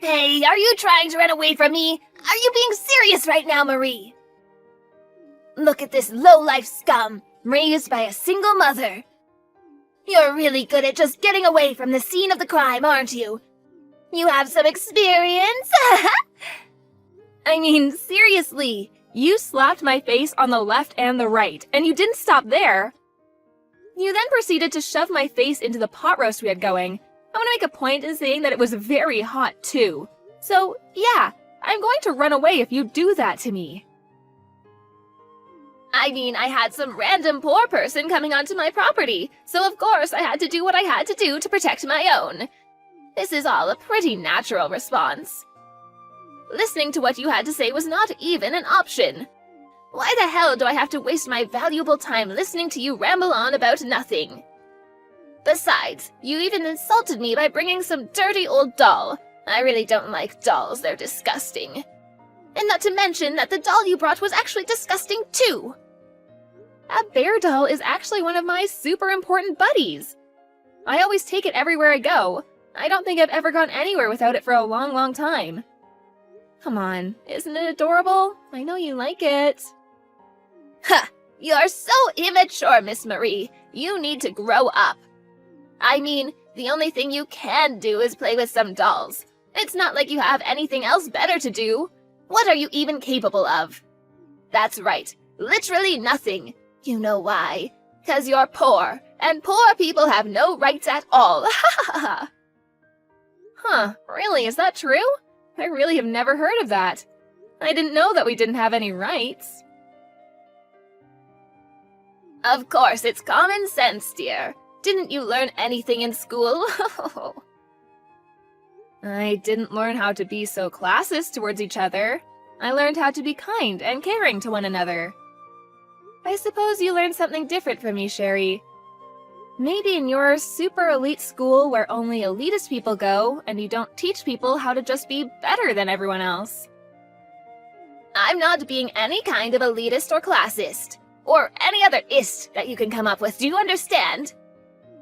Hey, are you trying to run away from me? Are you being serious right now, Marie? Look at this low-life scum, raised by a single mother. You're really good at just getting away from the scene of the crime, aren't you? You have some experience? I mean, seriously, you slapped my face on the left and the right, and you didn't stop there. You then proceeded to shove my face into the pot roast we had going. I want to make a point in saying that it was very hot, too. So, yeah, I'm going to run away if you do that to me. I mean, I had some random poor person coming onto my property, so of course I had to do what I had to do to protect my own. This is all a pretty natural response. Listening to what you had to say was not even an option. Why the hell do I have to waste my valuable time listening to you ramble on about nothing? Besides, you even insulted me by bringing some dirty old doll. I really don't like dolls, they're disgusting. And not to mention that the doll you brought was actually disgusting too. That bear doll is actually one of my super important buddies. I always take it everywhere I go. I don't think I've ever gone anywhere without it for a long, long time. Come on, isn't it adorable? I know you like it. Ha! You're so immature, Miss Marie. You need to grow up. I mean, the only thing you can do is play with some dolls. It's not like you have anything else better to do. What are you even capable of? That's right, literally nothing. You know why? 'Cause you're poor, and poor people have no rights at all. Huh, really, is that true? I really have never heard of that. I didn't know that we didn't have any rights. Of course, it's common sense, dear. Didn't you learn anything in school? I didn't learn how to be so classist towards each other. I learned how to be kind and caring to one another. I suppose you learned something different from me, Sherry. Maybe in your super elite school where only elitist people go, and you don't teach people how to just be better than everyone else. I'm not being any kind of elitist or classist, or any other ist that you can come up with, do you understand?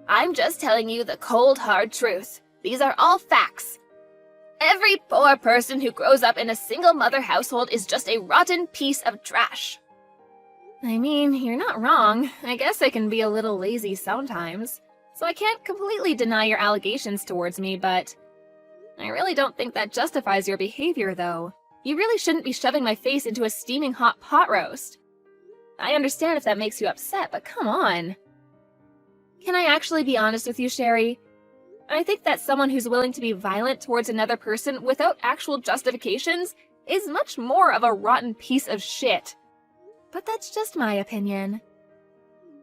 I'm just telling you the cold, hard truth. These are all facts. Every poor person who grows up in a single-mother household is just a rotten piece of trash. I mean, you're not wrong. I guess I can be a little lazy sometimes, so I can't completely deny your allegations towards me, but I really don't think that justifies your behavior, though. You really shouldn't be shoving my face into a steaming hot pot roast. I understand if that makes you upset, but come on. Can I actually be honest with you, Sherry? I think that someone who's willing to be violent towards another person without actual justifications is much more of a rotten piece of shit. But that's just my opinion.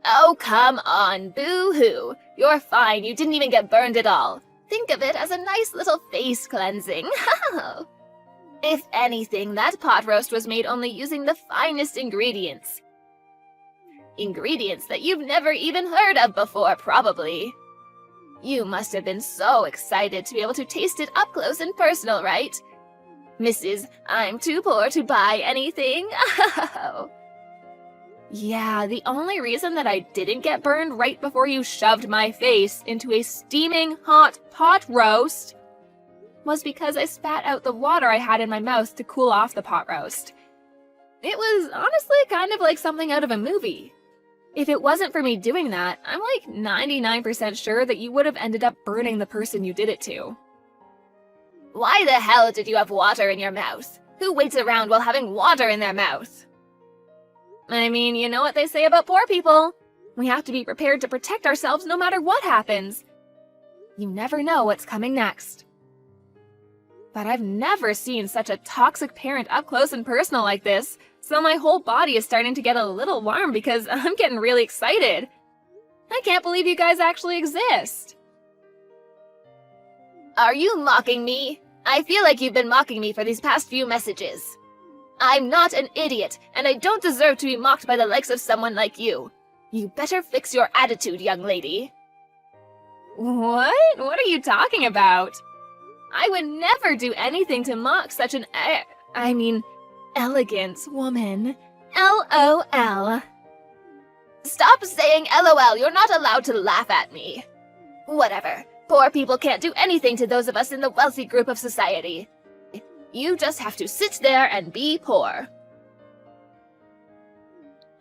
Oh, come on, boo-hoo. You're fine, you didn't even get burned at all. Think of it as a nice little face cleansing. If anything, that pot roast was made only using the finest ingredients. Ingredients that you've never even heard of before, probably. You must have been so excited to be able to taste it up close and personal, right? Mrs. I'm too poor to buy anything. Yeah, the only reason that I didn't get burned right before you shoved my face into a steaming hot pot roast was because I spat out the water I had in my mouth to cool off the pot roast. It was honestly kind of like something out of a movie. If it wasn't for me doing that, I'm like 99% sure that you would have ended up burning the person you did it to. Why the hell did you have water in your mouth? Who waits around while having water in their mouth? I mean, you know what they say about poor people. We have to be prepared to protect ourselves no matter what happens. You never know what's coming next. But I've never seen such a toxic parent up close and personal like this, so my whole body is starting to get a little warm because I'm getting really excited. I can't believe you guys actually exist. Are you mocking me? I feel like you've been mocking me for these past few messages. I'm not an idiot, and I don't deserve to be mocked by the likes of someone like you. You better fix your attitude, young lady. What? What are you talking about? I would never do anything to mock such an elegant woman. LOL. Stop saying LOL, you're not allowed to laugh at me. Whatever. Poor people can't do anything to those of us in the wealthy group of society. You just have to sit there and be poor.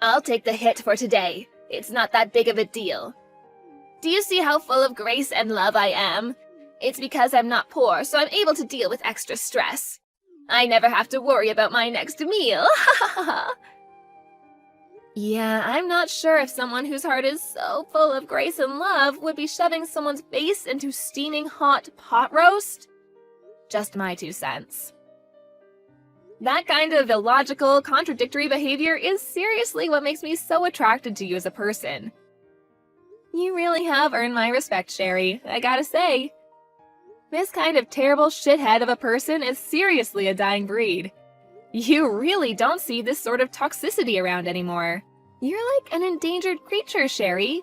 I'll take the hit for today. It's not that big of a deal. Do you see how full of grace and love I am? It's because I'm not poor, so I'm able to deal with extra stress. I never have to worry about my next meal. Yeah, I'm not sure if someone whose heart is so full of grace and love would be shoving someone's face into steaming hot pot roast. Just my 2 cents. That kind of illogical, contradictory behavior is seriously what makes me so attracted to you as a person. You really have earned my respect, Sherry, I gotta say. This kind of terrible shithead of a person is seriously a dying breed. You really don't see this sort of toxicity around anymore. You're like an endangered creature, Sherry.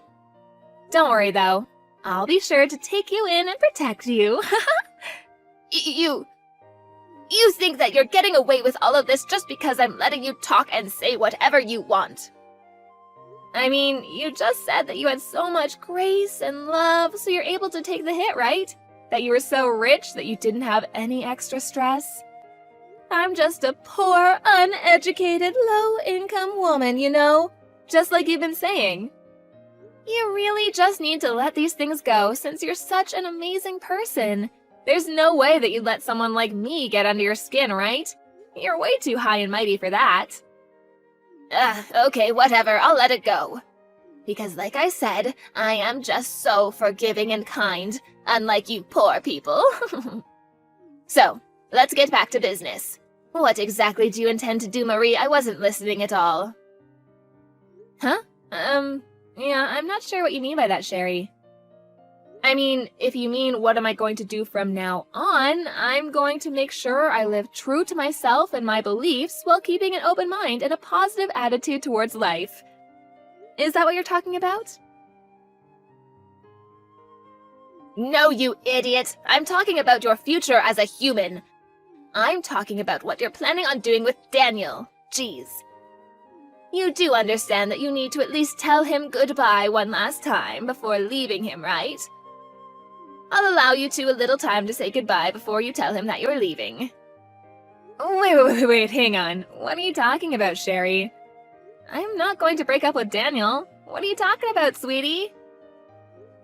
Don't worry, though. I'll be sure to take you in and protect you. You think that you're getting away with all of this just because I'm letting you talk and say whatever you want. I mean, you just said that you had so much grace and love, so you're able to take the hit, right? That you were so rich that you didn't have any extra stress. I'm just a poor, uneducated, low-income woman, you know? Just like you've been saying. You really just need to let these things go since you're such an amazing person. There's no way that you'd let someone like me get under your skin, right? You're way too high and mighty for that. Okay, whatever, I'll let it go. Because like I said, I am just so forgiving and kind, unlike you poor people. So, let's get back to business. What exactly do you intend to do, Marie? I wasn't listening at all. Huh? Yeah, I'm not sure what you mean by that, Sherry. I mean, if you mean what am I going to do from now on, I'm going to make sure I live true to myself and my beliefs while keeping an open mind and a positive attitude towards life. Is that what you're talking about? No, you idiot! I'm talking about your future as a human. I'm talking about what you're planning on doing with Daniel. Jeez. You do understand that you need to at least tell him goodbye one last time before leaving him, right? I'll allow you a little time to say goodbye before you tell him that you're leaving. Wait, hang on. What are you talking about, Sherry? I'm not going to break up with Daniel. What are you talking about, sweetie?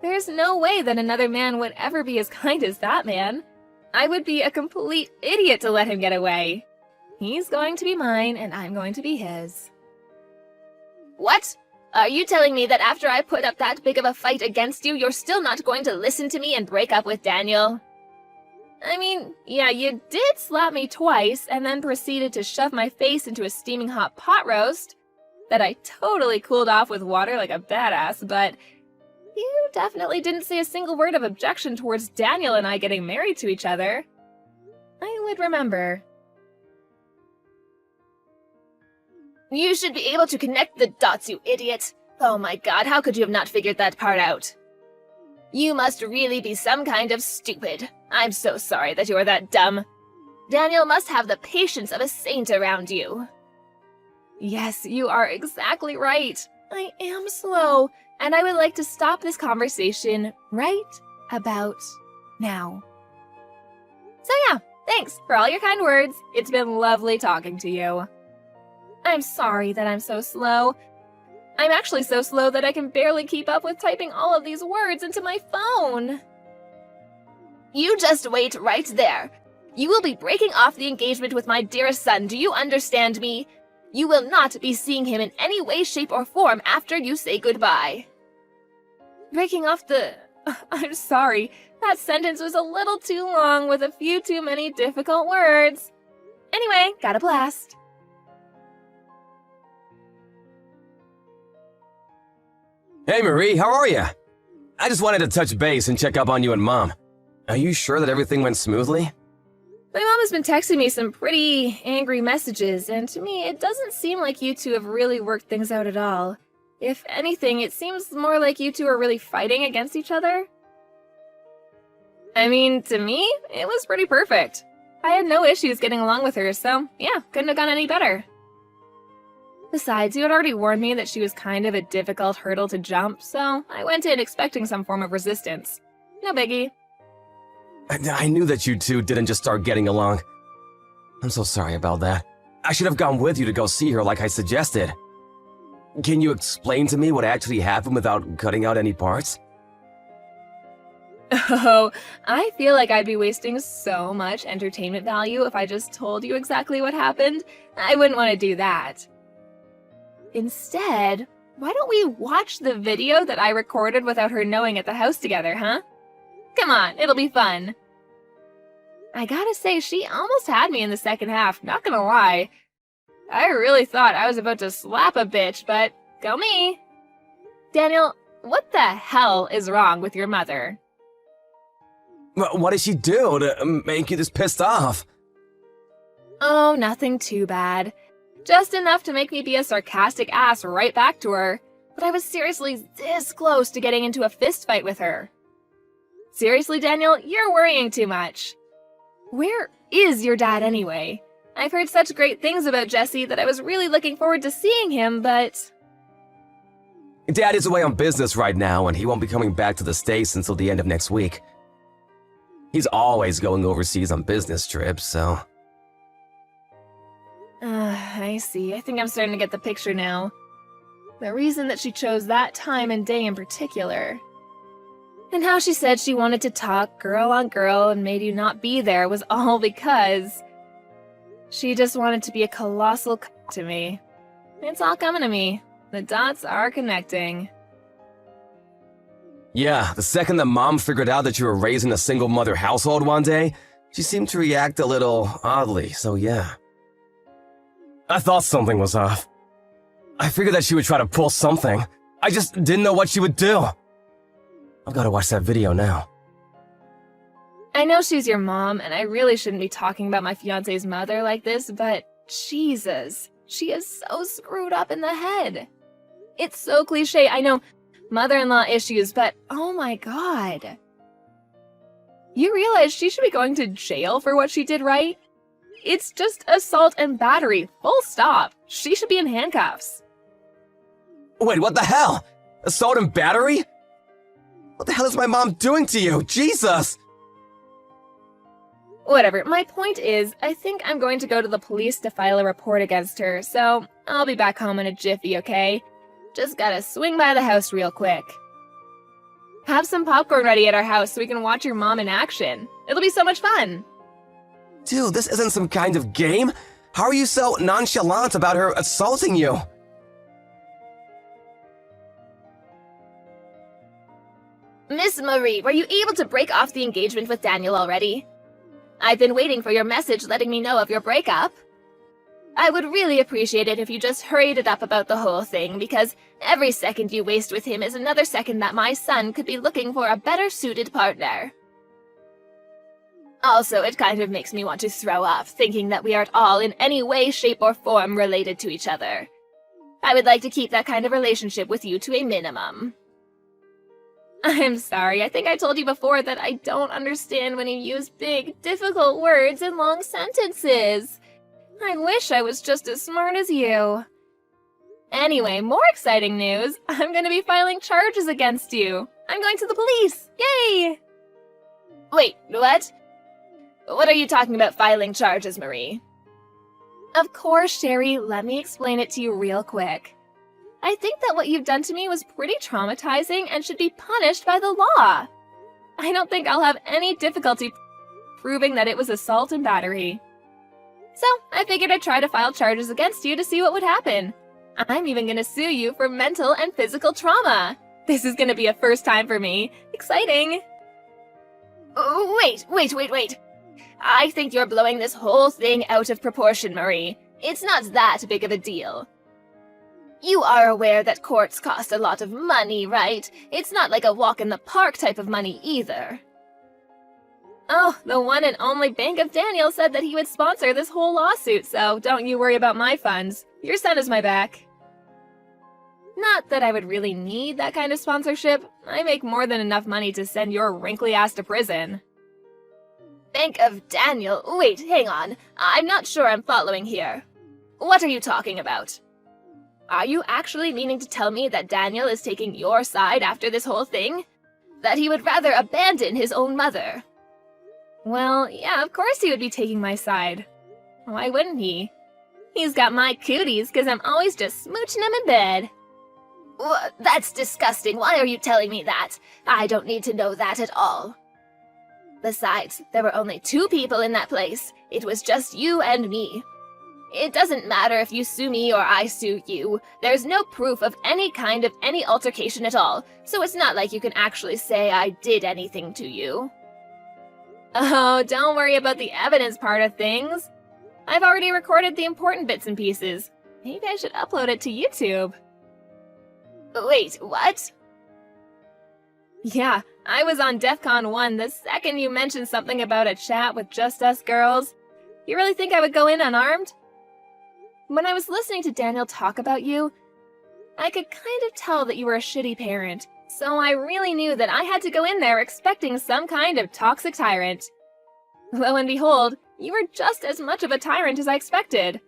There's no way that another man would ever be as kind as that man. I would be a complete idiot to let him get away. He's going to be mine, and I'm going to be his. What? Are you telling me that after I put up that big of a fight against you, you're still not going to listen to me and break up with Daniel? I mean, yeah, you did slap me twice and then proceeded to shove my face into a steaming hot pot roast that I totally cooled off with water like a badass, but you definitely didn't say a single word of objection towards Daniel and I getting married to each other. I would remember. You should be able to connect the dots, you idiot. Oh my god, how could you have not figured that part out? You must really be some kind of stupid. I'm so sorry that you're that dumb. Daniel must have the patience of a saint around you. Yes, you are exactly right. I am slow, and I would like to stop this conversation right about now. So yeah, thanks for all your kind words. It's been lovely talking to you. I'm sorry that I'm so slow. I'm actually so slow that I can barely keep up with typing all of these words into my phone. You just wait right there. You will be breaking off the engagement with my dearest son, do you understand me? You will not be seeing him in any way, shape, or form after you say goodbye. Breaking off the... I'm sorry. That sentence was a little too long with a few too many difficult words. Anyway, got a blast. Hey Marie, how are you? I just wanted to touch base and check up on you and Mom. Are you sure that everything went smoothly? My mom has been texting me some pretty angry messages, and to me, it doesn't seem like you two have really worked things out at all. If anything, it seems more like you two are really fighting against each other. I mean, to me, it was pretty perfect. I had no issues getting along with her, so yeah, couldn't have gone any better. Besides, you had already warned me that she was kind of a difficult hurdle to jump, so I went in expecting some form of resistance. No biggie. I knew that you two didn't just start getting along. I'm so sorry about that. I should have gone with you to go see her like I suggested. Can you explain to me what actually happened without cutting out any parts? Oh, I feel like I'd be wasting so much entertainment value if I just told you exactly what happened. I wouldn't want to do that. Instead, why don't we watch the video that I recorded without her knowing at the house together, huh? Come on, it'll be fun. I gotta say, she almost had me in the second half, not gonna lie. I really thought I was about to slap a bitch, but go me. Daniel, what the hell is wrong with your mother? What did she do to make you this pissed off? Oh, nothing too bad. Just enough to make me be a sarcastic ass right back to her. But I was seriously this close to getting into a fist fight with her. Seriously, Daniel, you're worrying too much. Where is your dad anyway? I've heard such great things about Jesse that I was really looking forward to seeing him, but... Dad is away on business right now, and he won't be coming back to the States until the end of next week. He's always going overseas on business trips, so... I see. I think I'm starting to get the picture now. The reason that she chose that time and day in particular. And how she said she wanted to talk girl on girl and made you not be there was all because... she just wanted to be a colossal to me. It's all coming to me. The dots are connecting. Yeah, the second that Mom figured out that you were raised in a single mother household one day, she seemed to react a little oddly, so yeah. I thought something was off. I figured that she would try to pull something. I just didn't know what she would do. I've got to watch that video now. I know she's your mom, and I really shouldn't be talking about my fiancé's mother like this, but Jesus, she is so screwed up in the head. It's so cliche, I know, mother-in-law issues, but oh my god. You realize she should be going to jail for what she did, right? It's just assault and battery, full stop. She should be in handcuffs. Wait, what the hell? Assault and battery? What the hell is my mom doing to you? Jesus! Whatever, my point is, I think I'm going to go to the police to file a report against her, so I'll be back home in a jiffy, okay? Just gotta swing by the house real quick. Have some popcorn ready at our house so we can watch your mom in action. It'll be so much fun. Dude, this isn't some kind of game. How are you so nonchalant about her assaulting you? Miss Marie, were you able to break off the engagement with Daniel already? I've been waiting for your message letting me know of your breakup. I would really appreciate it if you just hurried it up about the whole thing, because every second you waste with him is another second that my son could be looking for a better suited partner. Also, it kind of makes me want to throw up, thinking that we are at all in any way, shape, or form related to each other. I would like to keep that kind of relationship with you to a minimum. I'm sorry, I think I told you before that I don't understand when you use big, difficult words in long sentences. I wish I was just as smart as you. Anyway, more exciting news. I'm going to be filing charges against you. I'm going to the police. Yay! Wait, what? What are you talking about filing charges, Marie? Of course, Sherry. Let me explain it to you real quick. I think that what you've done to me was pretty traumatizing and should be punished by the law. I don't think I'll have any difficulty proving that it was assault and battery. So, I figured I'd try to file charges against you to see what would happen. I'm even gonna sue you for mental and physical trauma. This is gonna be a first time for me. Exciting! Oh, wait. I think you're blowing this whole thing out of proportion, Marie. It's not that big of a deal. You are aware that courts cost a lot of money, right? It's not like a walk in the park type of money either. Oh, the one and only Bank of Daniel said that he would sponsor this whole lawsuit, so don't you worry about my funds. Your son is my back. Not that I would really need that kind of sponsorship. I make more than enough money to send your wrinkly ass to prison. Bank of Daniel? Wait, hang on. I'm not sure I'm following here. What are you talking about? Are you actually meaning to tell me that Daniel is taking your side after this whole thing? that he would rather abandon his own mother. Well, yeah, of course he would be taking my side. Why wouldn't he? He's got my cooties because I'm always just smooching him in bed. That's disgusting. Why are you telling me that? I don't need to know that at all. Besides, there were only 2 people in that place. It was just you and me. It doesn't matter if you sue me or I sue you. There's no proof of any kind of any altercation at all, so it's not like you can actually say I did anything to you. Oh, don't worry about the evidence part of things. I've already recorded the important bits and pieces. Maybe I should upload it to YouTube. Wait, what? Yeah, I was on DEF CON 1 the second you mentioned something about a chat with just us girls. You really think I would go in unarmed? When I was listening to Daniel talk about you, I could kind of tell that you were a shitty parent, so I really knew that I had to go in there expecting some kind of toxic tyrant. Lo and behold, you were just as much of a tyrant as I expected.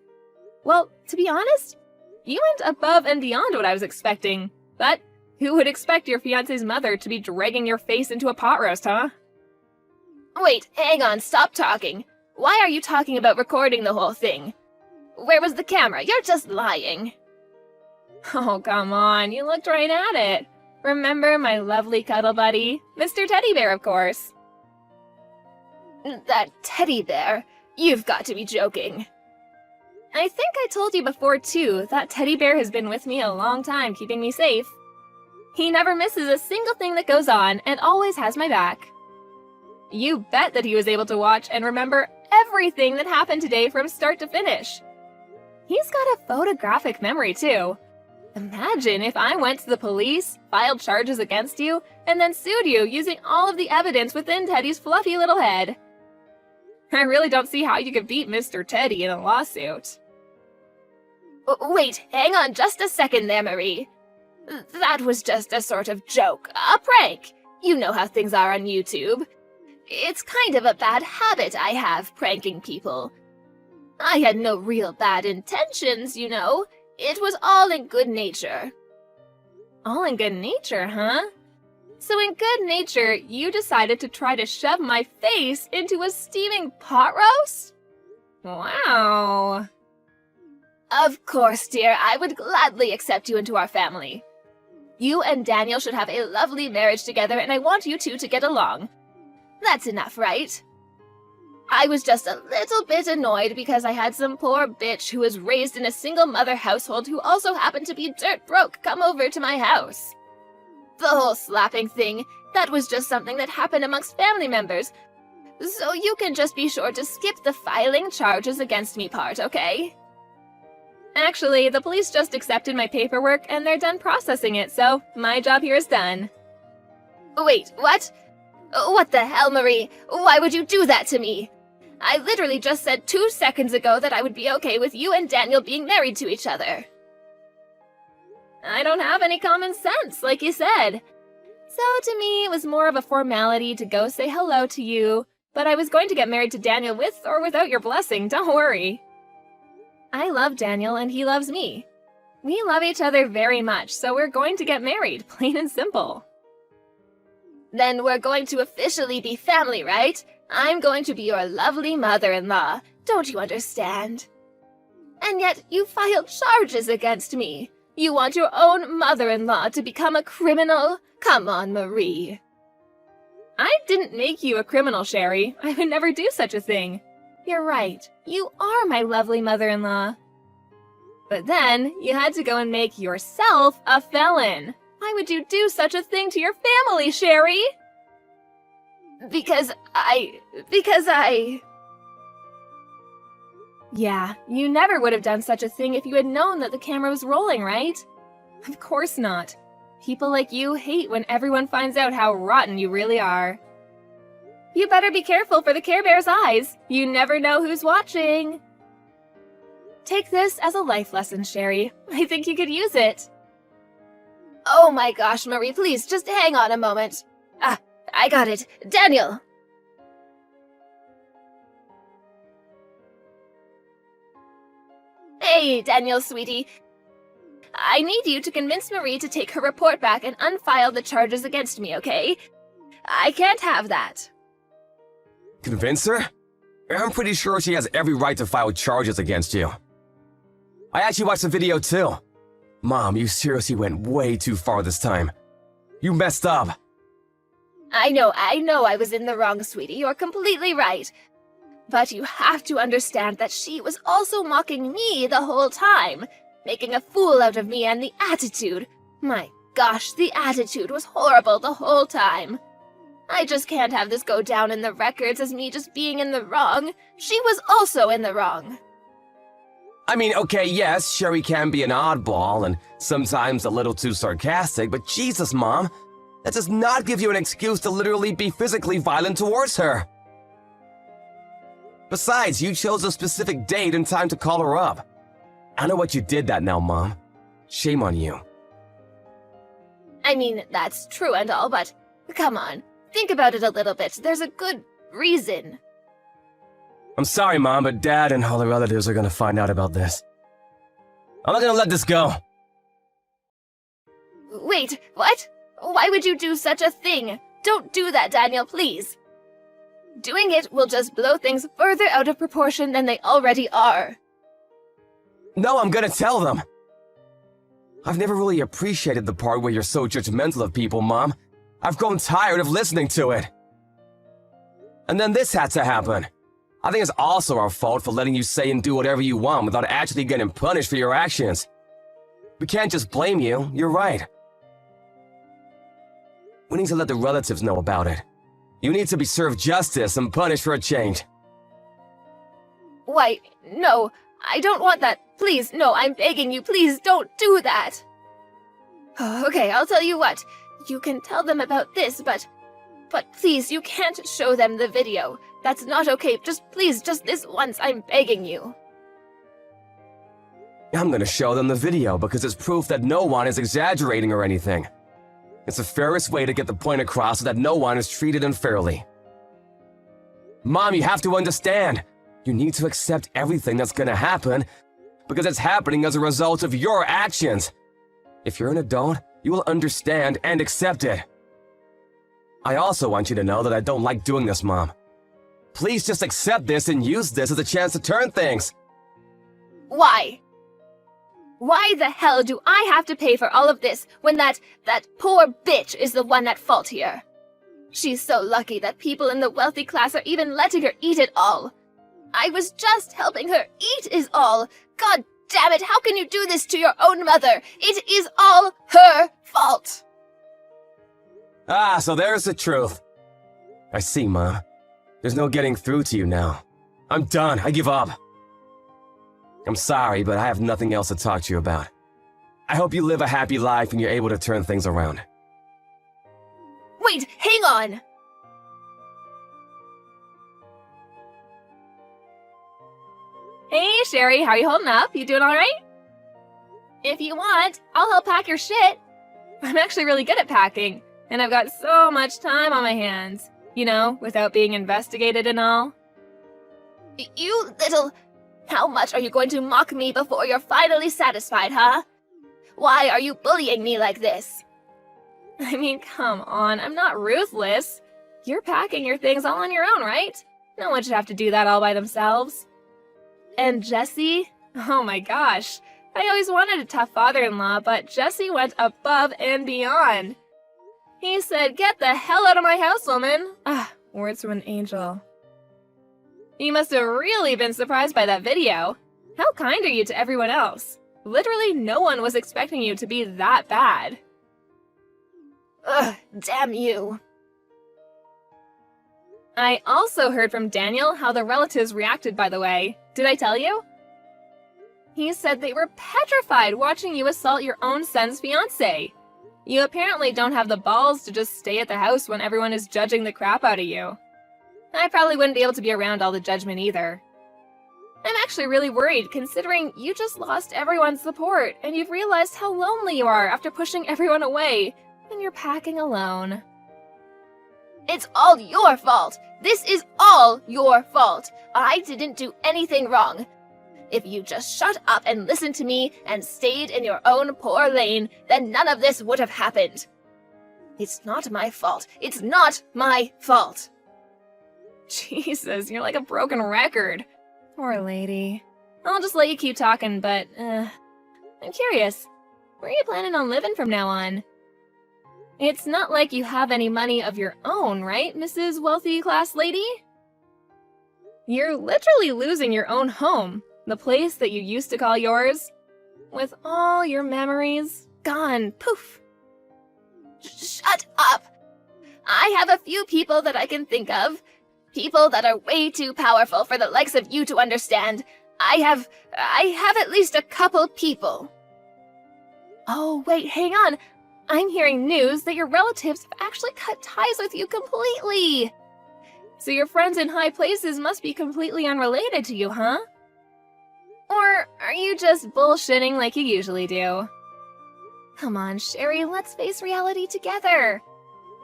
Well, to be honest, you went above and beyond what I was expecting, but who would expect your fiancé's mother to be dragging your face into a pot roast, huh? Wait, hang on, stop talking. Why are you talking about recording the whole thing? Where was the camera? You're just lying. Oh, come on, you looked right at it. Remember my lovely cuddle buddy? Mr. Teddy Bear, of course. That teddy bear? You've got to be joking. I think I told you before, too, that Teddy Bear has been with me a long time, keeping me safe. He never misses a single thing that goes on and always has my back. You bet that he was able to watch and remember everything that happened today from start to finish. He's got a photographic memory, too. Imagine if I went to the police, filed charges against you, and then sued you using all of the evidence within Teddy's fluffy little head. I really don't see how you could beat Mr. Teddy in a lawsuit. Wait, hang on just a second there, Marie. That was just a sort of joke, a prank. You know how things are on YouTube. It's kind of a bad habit I have, pranking people. I had no real bad intentions, you know. It was all in good nature. All in good nature, huh? So in good nature, you decided to try to shove my face into a steaming pot roast? Wow. Of course, dear, I would gladly accept you into our family. You and Daniel should have a lovely marriage together, and I want you two to get along. That's enough, right? I was just a little bit annoyed because I had some poor bitch who was raised in a single-mother household who also happened to be dirt broke come over to my house. The whole slapping thing, that was just something that happened amongst family members. So you can just be sure to skip the filing charges against me part, okay? Actually, the police just accepted my paperwork and they're done processing it, so my job here is done. Wait, what? What the hell, Marie? Why would you do that to me? I literally just said 2 seconds ago that I would be okay with you and Daniel being married to each other. I don't have any common sense, like you said. So to me, it was more of a formality to go say hello to you, but I was going to get married to Daniel with or without your blessing, don't worry. I love Daniel and he loves me. We love each other very much, so we're going to get married, plain and simple. Then we're going to officially be family, right? I'm going to be your lovely mother-in-law. Don't you understand? And yet you filed charges against me. You want your own mother-in-law to become a criminal? Come on, Marie. I didn't make you a criminal, Sherry. I would never do such a thing. You're right. You are my lovely mother-in-law. But then you had to go and make yourself a felon. Why would you do such a thing to your family, Sherry? Because I... Yeah, you never would have done such a thing if you had known that the camera was rolling, right? Of course not. People like you hate when everyone finds out how rotten you really are. You better be careful for the Care Bear's eyes. You never know who's watching. Take this as a life lesson, Sherry. I think you could use it. Oh my gosh, Marie, please, just hang on a moment. Ah, I got it. Daniel! Hey, Daniel, sweetie. I need you to convince Marie to take her report back and unfile the charges against me, okay? I can't have that. Convince her? I'm pretty sure she has every right to file charges against you. I actually watched the video too. Mom, you seriously went way too far this time. You messed up. I know I was in the wrong, sweetie. You're completely right. But you have to understand that she was also mocking me the whole time, making a fool out of me, and the attitude. My gosh, the attitude was horrible the whole time. I just can't have this go down in the records as me just being in the wrong. She was also in the wrong. I mean, okay, yes, Sherry can be an oddball and sometimes a little too sarcastic, but Jesus, Mom, that does not give you an excuse to literally be physically violent towards her. Besides, you chose a specific date and time to call her up. I know what you did that now, Mom. Shame on you. I mean, that's true and all, but come on, think about it a little bit. There's a good reason. I'm sorry, Mom, but Dad and all the relatives are gonna find out about this. I'm not gonna let this go. Wait, what? Why would you do such a thing? Don't do that, Daniel, please. Doing it will just blow things further out of proportion than they already are. No, I'm gonna tell them. I've never really appreciated the part where you're so judgmental of people, Mom. I've grown tired of listening to it. And then this had to happen. I think it's also our fault for letting you say and do whatever you want without actually getting punished for your actions. We can't just blame you, you're right. We need to let the relatives know about it. You need to be served justice and punished for a change. Why, no, I don't want that. Please, no, I'm begging you, please don't do that. Okay, I'll tell you what. You can tell them about this, but please, you can't show them the video. That's not okay. Please, just this once, I'm begging you. I'm gonna show them the video because it's proof that no one is exaggerating or anything. It's the fairest way to get the point across so that no one is treated unfairly. Mom, you have to understand. You need to accept everything that's gonna happen because it's happening as a result of your actions. If you're an adult, you will understand and accept it. I also want you to know that I don't like doing this, Mom. Please just accept this and use this as a chance to turn things. Why? Why the hell do I have to pay for all of this when that poor bitch is the one at fault here? She's so lucky that people in the wealthy class are even letting her eat it all. I was just helping her eat is all. God damn it, how can you do this to your own mother? It is all her fault. Ah, so there's the truth. I see, Mom. There's no getting through to you now. I'm done. I give up. I'm sorry, but I have nothing else to talk to you about. I hope you live a happy life and you're able to turn things around. Wait, hang on! Hey, Sherry, how are you holding up? You doing alright? If you want, I'll help pack your shit. I'm actually really good at packing, and I've got so much time on my hands. You know, without being investigated and all. You little... How much are you going to mock me before you're finally satisfied, huh? Why are you bullying me like this? I mean, come on, I'm not ruthless. You're packing your things all on your own, right? No one should have to do that all by themselves. And Jesse? Oh my gosh. I always wanted a tough father-in-law, but Jesse went above and beyond. He said, "Get the hell out of my house, woman." Ah, words from an angel. You must have really been surprised by that video. How kind are you to everyone else? Literally no one was expecting you to be that bad. Ugh, damn you. I also heard from Daniel how the relatives reacted, by the way. Did I tell you? He said they were petrified watching you assault your own son's fiancée. You apparently don't have the balls to just stay at the house when everyone is judging the crap out of you. I probably wouldn't be able to be around all the judgment either. I'm actually really worried, considering you just lost everyone's support, and you've realized how lonely you are after pushing everyone away, and you're packing alone. It's all your fault. This is all your fault. I didn't do anything wrong. If you just shut up and listened to me and stayed in your own poor lane, then none of this would have happened. It's not my fault. It's not my fault. Jesus, you're like a broken record. Poor lady. I'll just let you keep talking, but, I'm curious. Where are you planning on living from now on? It's not like you have any money of your own, right, Mrs. Wealthy Class Lady? You're literally losing your own home, the place that you used to call yours. With all your memories gone, poof. Shut up! I have a few people that I can think of. People that are way too powerful for the likes of you to understand. I have at least a couple people. Oh, wait, hang on. I'm hearing news that your relatives have actually cut ties with you completely. So your friends in high places must be completely unrelated to you, huh? Or are you just bullshitting like you usually do? Come on, Sherry, let's face reality together.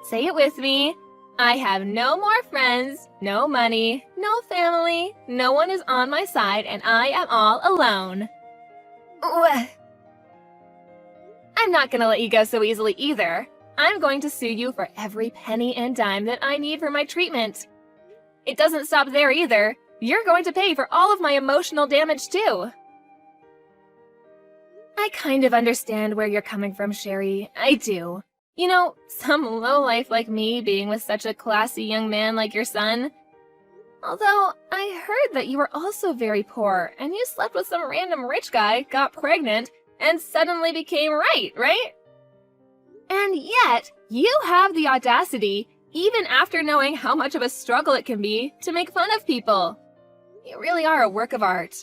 Say it with me. I have no more friends, no money, no family, no one is on my side, and I am all alone. I'm not gonna let you go so easily either. I'm going to sue you for every penny and dime that I need for my treatment. It doesn't stop there either. You're going to pay for all of my emotional damage too. I kind of understand where you're coming from, Sherry. I do. You know, some lowlife like me being with such a classy young man like your son. Although, I heard that you were also very poor, and you slept with some random rich guy, got pregnant, and suddenly became right? And yet, you have the audacity, even after knowing how much of a struggle it can be, to make fun of people. You really are a work of art.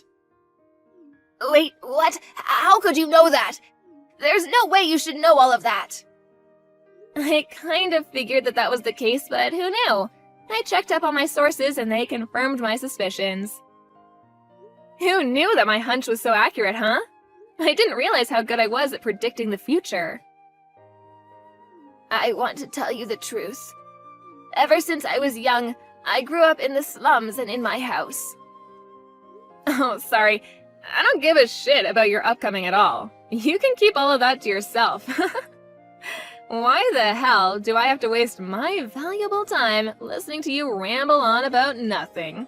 Wait, what? How could you know that? There's no way you should know all of that. I kind of figured that was the case, but who knew? I checked up on my sources and they confirmed my suspicions. Who knew that my hunch was so accurate, huh? I didn't realize how good I was at predicting the future. I want to tell you the truth. Ever since I was young, I grew up in the slums and in my house. Oh, sorry. I don't give a shit about your upcoming at all. You can keep all of that to yourself. Why the hell do I have to waste my valuable time listening to you ramble on about nothing?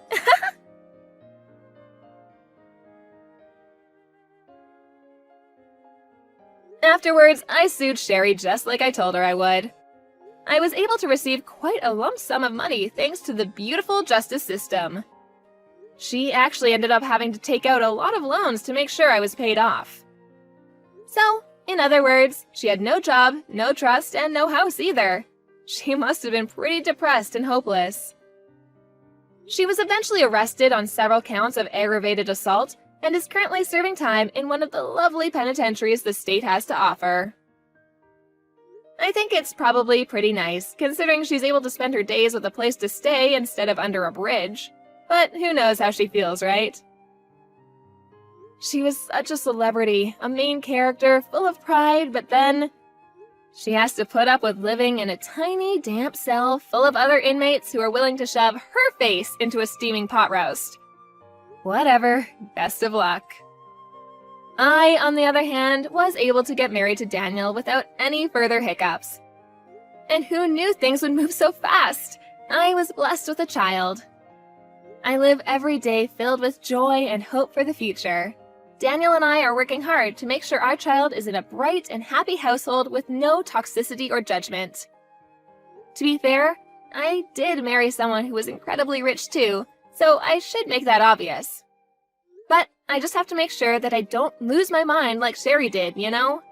Afterwards, I sued Sherry just like I told her I would. I was able to receive quite a lump sum of money thanks to the beautiful justice system. She actually ended up having to take out a lot of loans to make sure I was paid off. So, in other words, she had no job, no trust, and no house either. She must have been pretty depressed and hopeless. She was eventually arrested on several counts of aggravated assault and is currently serving time in one of the lovely penitentiaries the state has to offer. I think it's probably pretty nice, considering she's able to spend her days with a place to stay instead of under a bridge. But who knows how she feels, right? She was such a celebrity, a main character, full of pride, but then she has to put up with living in a tiny, damp cell full of other inmates who are willing to shove her face into a steaming pot roast. Whatever, best of luck. I, on the other hand, was able to get married to Daniel without any further hiccups. And who knew things would move so fast? I was blessed with a child. I live every day filled with joy and hope for the future. Daniel and I are working hard to make sure our child is in a bright and happy household with no toxicity or judgment. To be fair, I did marry someone who was incredibly rich too, so I should make that obvious. But I just have to make sure that I don't lose my mind like Sherry did, you know?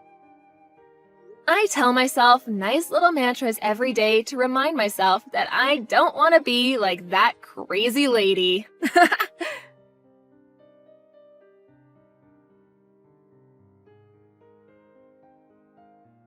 I tell myself nice little mantras every day to remind myself that I don't want to be like that crazy lady.